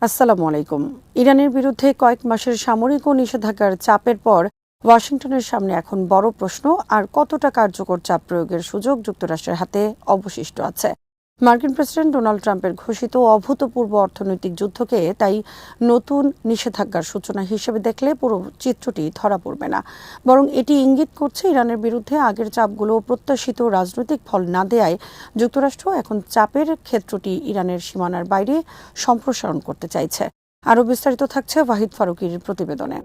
আসসালামু আলাইকুম। ইরানের বিরুদ্ধে কয়েক মাসের সামরিক ও নিষেধাজ্ঞার চাপের পর ওয়াশিংটনের সামনে এখন বড় প্রশ্ন, আর কতটা কার্যকর চাপ প্রয়োগের সুযোগ যুক্তরাষ্ট্রের হাতে অবশিষ্ট আছে। মার্কিন প্রেসিডেন্ট ডোনাল্ড ট্রাম্পের ঘোষিত অভূতপূর্ব অর্থনৈতিক যুদ্ধকে তাই নতুন নিষেধাজ্ঞার সূচনা হিসেবে দেখলে পুরো চিত্রটি ধরা পড়বে না, বরং এটি ইঙ্গিত করছে ইরানের বিরুদ্ধে আগের চাপগুলো প্রত্যাশিত রাজনৈতিক ফল না দেয়ায় যুক্তরাষ্ট্র এখন চাপের ক্ষেত্রটি ইরানের সীমানার বাইরে সম্প্রসারণ করতে চাইছে। আরও বিস্তারিত থাকছে ওয়াহিদ ফারুকীর প্রতিবেদনে।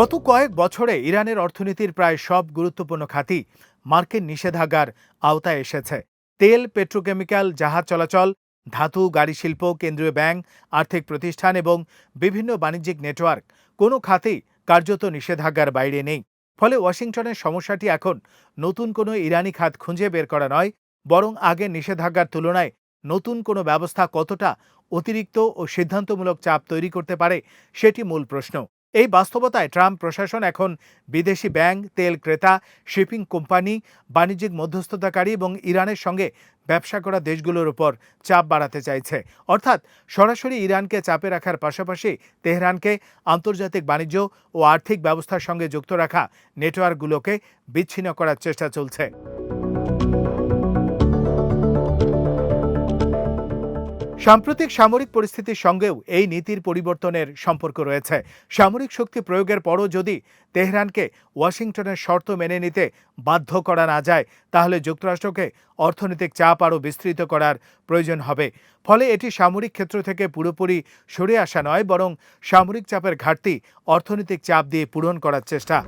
গত কয়েক বছরে ইরানের অর্থনীতির প্রায় সব গুরুত্বপূর্ণ খাতই মার্কিন নিষেধাজ্ঞার আওতায় এসেছে। তেল, পেট্রোকেমিক্যাল, জাহাজ চলাচল, ধাতু, গাড়ি শিল্প, কেন্দ্রীয় ব্যাংক, আর্থিক প্রতিষ্ঠান এবং বিভিন্ন বাণিজ্যিক নেটওয়ার্ক কোনো খাতেই কার্যত নিষেধাজ্ঞার বাইরে নেই। ফলে ওয়াশিংটনের সমস্যাটি এখন নতুন কোনো ইরানি খাত খুঁজে বের করা নয়, বরং আগের নিষেধাজ্ঞার তুলনায় নতুন কোনো ব্যবস্থা কতটা অতিরিক্ত ও সিদ্ধান্তমূলক চাপ তৈরি করতে পারে সেটি মূল প্রশ্ন। এই বাস্তবতায় ট্রাম্প প্রশাসন এখন বিদেশি ব্যাংক, তেল ক্রেতা, শিপিং কোম্পানি, বাণিজ্যিক মধ্যস্থতাকারী এবং ইরানের সঙ্গে ব্যবসা করা দেশগুলোর উপর চাপ বাড়াতে চাইছে। অর্থাৎ সরাসরি ইরানকে চাপে রাখার পাশাপাশি তেহরানকে আন্তর্জাতিক বাণিজ্য ও আর্থিক ব্যবস্থার সঙ্গে যুক্ত রাখা নেটওয়ার্কগুলোকে বিচ্ছিন্ন করার চেষ্টা চলছে। সাম্প্রতিক সামরিক পরিস্থিতির সঙ্গেও এই নীতির পরিবর্তনের সম্পর্ক রয়েছে। সামরিক শক্তি প্রয়োগের পরও যদি তেহরানকে ওয়াশিংটনের শর্ত মেনে নিতে বাধ্য করা না যায়, তাহলে যুক্তরাষ্ট্রকে অর্থনৈতিক চাপ আরও বিস্তৃত করার প্রয়োজন হবে। ফলে এটি সামরিক ক্ষেত্র থেকে পুরোপুরি সরে আসা নয়, বরং সামরিক চাপের ঘাটতি অর্থনৈতিক চাপ দিয়ে পূরণ করার চেষ্টা।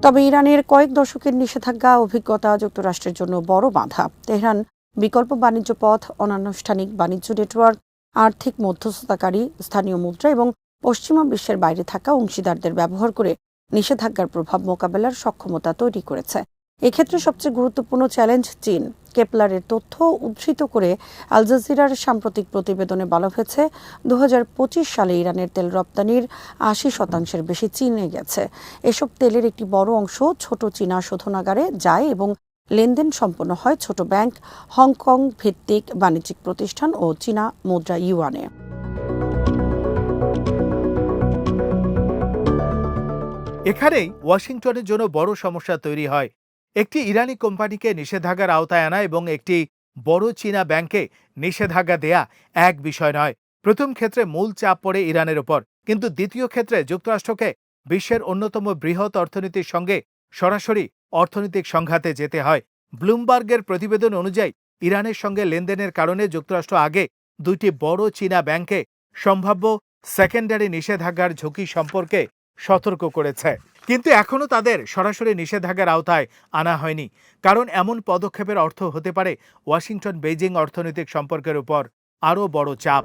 তবে ইরানের কয়েক দশকের নিষেধাজ্ঞা অভিজ্ঞতা যুক্তরাষ্ট্রের জন্য বড় বাধা। তেহরান বিকল্প বাণিজ্য পথ, অনানুষ্ঠানিক বাণিজ্য নেটওয়ার্ক, আর্থিক মধ্যস্থতাকারী, স্থানীয় মুদ্রা এবং পশ্চিমা বিশ্বের বাইরে থাকা অংশীদারদের ব্যবহার করে নিষেধাজ্ঞার প্রভাব মোকাবেলার সক্ষমতা তৈরি করেছে। এক্ষেত্রে সবচেয়ে গুরুত্বপূর্ণ চ্যালেঞ্জ চীন। কেপলারের তথ্য উদ্ধৃত করে আল জাজিরার সাম্প্রতিক প্রতিবেদনে বলা হয়েছে, 2025 সালে ইরানের তেল রপ্তানির 80% বেশি চীনে গেছে। এসব তেলের একটি বড় অংশ ছোট চীনা শোধনাগারে যায় এবং লেনদেন সম্পন্ন হয় ছোট ব্যাংক, হংকং ভিত্তিক বাণিজ্যিক প্রতিষ্ঠান ও চীনা মুদ্রা ইউয়ানে। এখানেই ওয়াশিংটনের জন্য বড় সমস্যা তৈরি হয়। একটি ইরানি কোম্পানিকে নিষেধাজ্ঞার আওতায় আনা এবং একটি বড় চীনা ব্যাংকে নিষেধাজ্ঞা দেয়া এক বিষয় নয়। প্রথম ক্ষেত্রে মূল চাপ পড়ে ইরানের ওপর, কিন্তু দ্বিতীয় ক্ষেত্রে যুক্তরাষ্ট্রকে বিশ্বের অন্যতম বৃহৎ অর্থনীতির সঙ্গে সরাসরি অর্থনৈতিক সংঘাতে যেতে হয়। ব্লুমবার্গের প্রতিবেদন অনুযায়ী ইরানের সঙ্গে লেনদেনের কারণে যুক্তরাষ্ট্র আগে দুইটি বড় চীনা ব্যাংকে সম্ভাব্য সেকেন্ডারি নিষেধাজ্ঞার ঝুঁকি সম্পর্কে সতর্ক করেছে, কিন্তু এখনও তাদের সরাসরি নিষেধাজ্ঞার আওতায় আনা হয়নি। কারণ এমন পদক্ষেপের অর্থ হতে পারে ওয়াশিংটন বেইজিং অর্থনৈতিক সম্পর্কের উপর আরও বড় চাপ।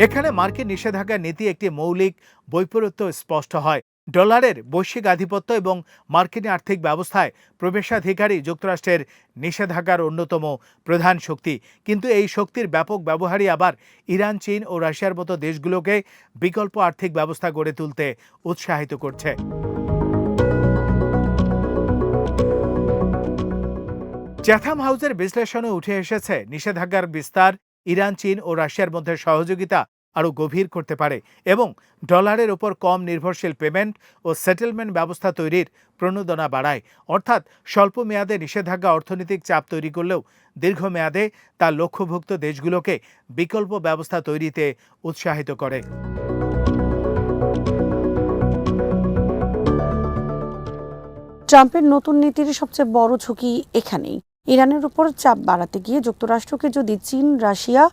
এখানে মার্কিন নিষেধাজ্ঞার নীতি একটি মৌলিক বৈপরীত্য স্পষ্ট হয়। ডলারের বৈশ্বিক আধিপত্য এবং মার্কিন আর্থিক ব্যবস্থায় প্রবেশাধিকারী যুক্তরাষ্ট্রের নিষেধাজ্ঞার অন্যতম প্রধান শক্তি, কিন্তু এই শক্তির ব্যাপক ব্যবহারই আবার ইরান, চীন ও রাশিয়ার মতো দেশগুলোকে বিকল্প আর্থিক ব্যবস্থা গড়ে তুলতে উৎসাহিত করছে। চ্যাথাম হাউসের বিশ্লেষণে উঠে এসেছে, নিষেধাজ্ঞার বিস্তার ইরান, চীন ও রাশিয়ার মধ্যে সহযোগিতা আরও গভীর করতে পারে এবং ডলারের ওপর কম নির্ভরশীল পেমেন্ট ও সেটেলমেন্ট ব্যবস্থা তৈরির প্রণোদনা বাড়ায়। অর্থাৎ স্বল্প মেয়াদে নিষেধাজ্ঞা অর্থনৈতিক চাপ তৈরি করলেও দীর্ঘমেয়াদে তা লক্ষ্যভুক্ত দেশগুলোকে বিকল্প ব্যবস্থা তৈরিতে উৎসাহিত করে। ট্রাম্পের নতুন নীতির সবচেয়ে বড় ঝুঁকি এখানেই। ইরানের উপর চাপ বাড়াতে গিয়ে যুক্তরাষ্ট্রকে যদি চীন, রাশিয়া,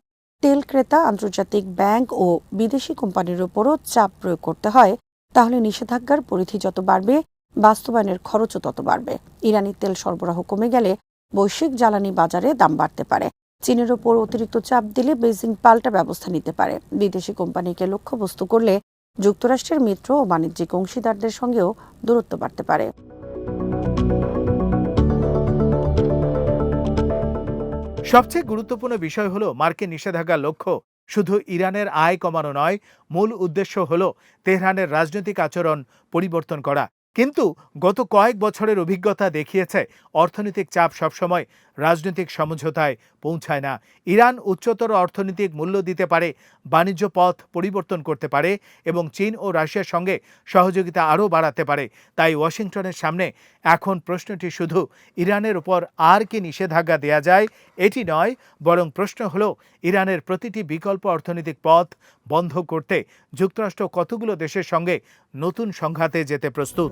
তেল ক্রেতা, আন্তর্জাতিক ব্যাংক ও বিদেশি কোম্পানির উপরও চাপ প্রয়োগ করতে হয়, তাহলে নিষেধাজ্ঞার পরিধি যত বাড়বে, বাস্তবায়নের খরচও তত বাড়বে। ইরানি তেল সরবরাহ কমে গেলে বৈশ্বিক জ্বালানি বাজারে দাম বাড়তে পারে। চীনের ওপর অতিরিক্ত চাপ দিলে বেইজিং পাল্টা ব্যবস্থা নিতে পারে। বিদেশি কোম্পানিকে লক্ষ্যবস্তু করলে যুক্তরাষ্ট্রের মিত্র ও বাণিজ্যিক অংশীদারদের সঙ্গেও দূরত্ব বাড়তে পারে। সবচেয়ে গুরুত্বপূর্ণ বিষয় হলো মার্কিন নিষেধাজ্ঞার লক্ষ্য শুধু ইরানের আয় কমানো নয়, মূল উদ্দেশ্য হল তেহরানের রাজনৈতিক আচরণ পরিবর্তন করা। কিন্তু গত কয়েক বছরের অভিজ্ঞতা দেখিয়েছে অর্থনৈতিক চাপ সবসময় রাজনৈতিক সমঝোতায় পৌঁছায় না। ইরান উচ্চতর অর্থনৈতিক মূল্য দিতে পারে, বাণিজ্য পথ পরিবর্তন করতে পারে এবং চীন ও রাশিয়ার সঙ্গে সহযোগিতা আরও বাড়াতে পারে। তাই ওয়াশিংটনের সামনে এখন প্রশ্নটি শুধু ইরানের উপর আর কি নিষেধাজ্ঞা দেয়া যায় এটি নয়, বরং প্রশ্ন হল ইরানের প্রতিটি বিকল্প অর্থনৈতিক পথ বন্ধ করতে যুক্তরাষ্ট্র কতগুলো দেশের সঙ্গে নতুন সংঘাতে যেতে প্রস্তুত।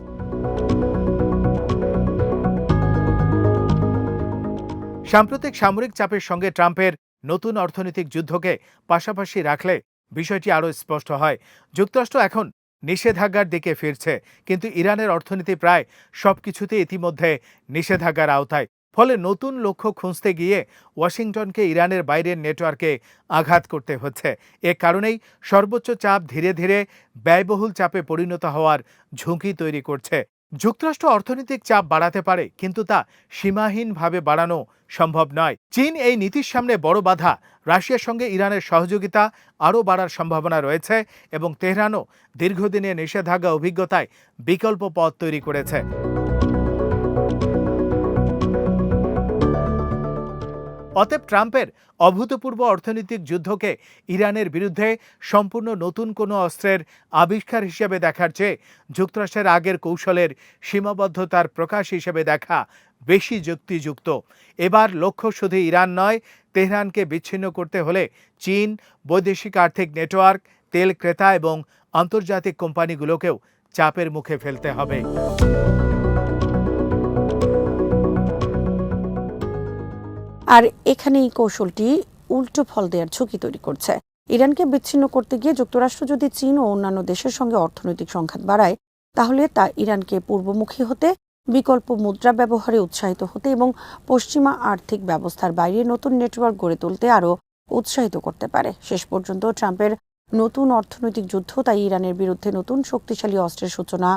সাম্প্রতিক সামরিক চাপের সঙ্গে ট্রাম্পের নতুন অর্থনৈতিক যুদ্ধকে পাশাপাশি রাখলে বিষয়টি আরও স্পষ্ট হয়। যুক্তরাষ্ট্র এখন নিষেধাজ্ঞার দিকে ফিরছে, কিন্তু ইরানের অর্থনীতি প্রায় সবকিছুতে ইতিমধ্যে নিষেধাজ্ঞার আওতায়। ফলে নতুন লক্ষ্য খুঁজতে গিয়ে ওয়াশিংটনকে ইরানের বাইরের নেটওয়ার্কে আঘাত করতে হচ্ছে। এ কারণেই সর্বোচ্চ চাপ ধীরে ধীরে ব্যয়বহুল চাপে পরিণত হওয়ার ঝুঁকি তৈরি করছে। যুক্তরাষ্ট্র অর্থনৈতিক চাপ বাড়াতে পারে, কিন্তু তা সীমাহীনভাবে বাড়ানো সম্ভব নয়। চীন এই নীতির সামনে বড় বাধা। রাশিয়ার সঙ্গে ইরানের সহযোগিতা আরও বাড়ার সম্ভাবনা রয়েছে এবং তেহরানও দীর্ঘদিনের নিষেধাজ্ঞা অভিজ্ঞতায় বিকল্প পথ তৈরি করেছে। অতএব ট্রাম্পের অভূতপূর্ব অর্থনৈতিক যুদ্ধকে ইরানের বিরুদ্ধে সম্পূর্ণ নতুন কোনো অস্ত্রের আবিষ্কার হিসেবে দেখার চেয়ে যুক্তরাষ্ট্রের আগের কৌশলের সীমাবদ্ধতার প্রকাশ হিসেবে দেখা বেশি যুক্তিযুক্ত। এবার লক্ষ্য শুধু ইরান নয়, তেহরানকে বিচ্ছিন্ন করতে হলে চীন, বৈদেশিক আর্থিক নেটওয়ার্ক, তেল ক্রেতা এবং আন্তর্জাতিক কোম্পানিগুলোকেও চাপের মুখে ফেলতে হবে। আর এখানে এই কৌশলটি উল্টো ফল দেওয়ার ঝুঁকি তৈরি করছে। ইরানকে বিচ্ছিন্ন করতে গিয়ে যুক্তরাষ্ট্র যদি চীন ও অন্যান্য দেশের সঙ্গে অর্থনৈতিক সংঘাত বাড়ায়, তাহলে তা ইরানকে পূর্বমুখী হতে, বিকল্প মুদ্রা ব্যবহারে উৎসাহিত হতে এবং পশ্চিমা আর্থিক ব্যবস্থার বাইরে নতুন নেটওয়ার্ক গড়ে তুলতে আরও উৎসাহিত করতে পারে। শেষ পর্যন্ত ট্রাম্পের নতুন অর্থনৈতিক যুদ্ধ তাই ইরানের বিরুদ্ধে নতুন শক্তিশালী অস্ত্রের সূচনা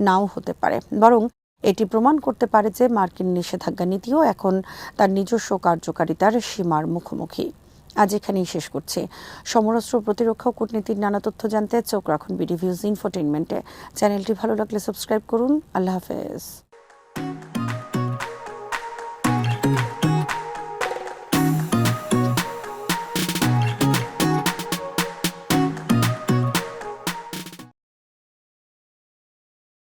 নাও হতে পারে, বরং এটি প্রমাণ করতে পারে যে মার্কিন নিষেধাজ্ঞা নীতিও এখন তার নিজস্ব কার্যকারিতার সীমার মুখোমুখি। আজ এখানেই শেষ করছি। সমরাস্ত্র, প্রতিরক্ষা ও কূটনীতির নানা তথ্য জানতে চোখ রাখুন বিডি ভিউজ ইনফোটেইনমেন্টে। চ্যানেলটি ভালো লাগলে সাবস্ক্রাইব করুন। আল্লাহ হাফেজ।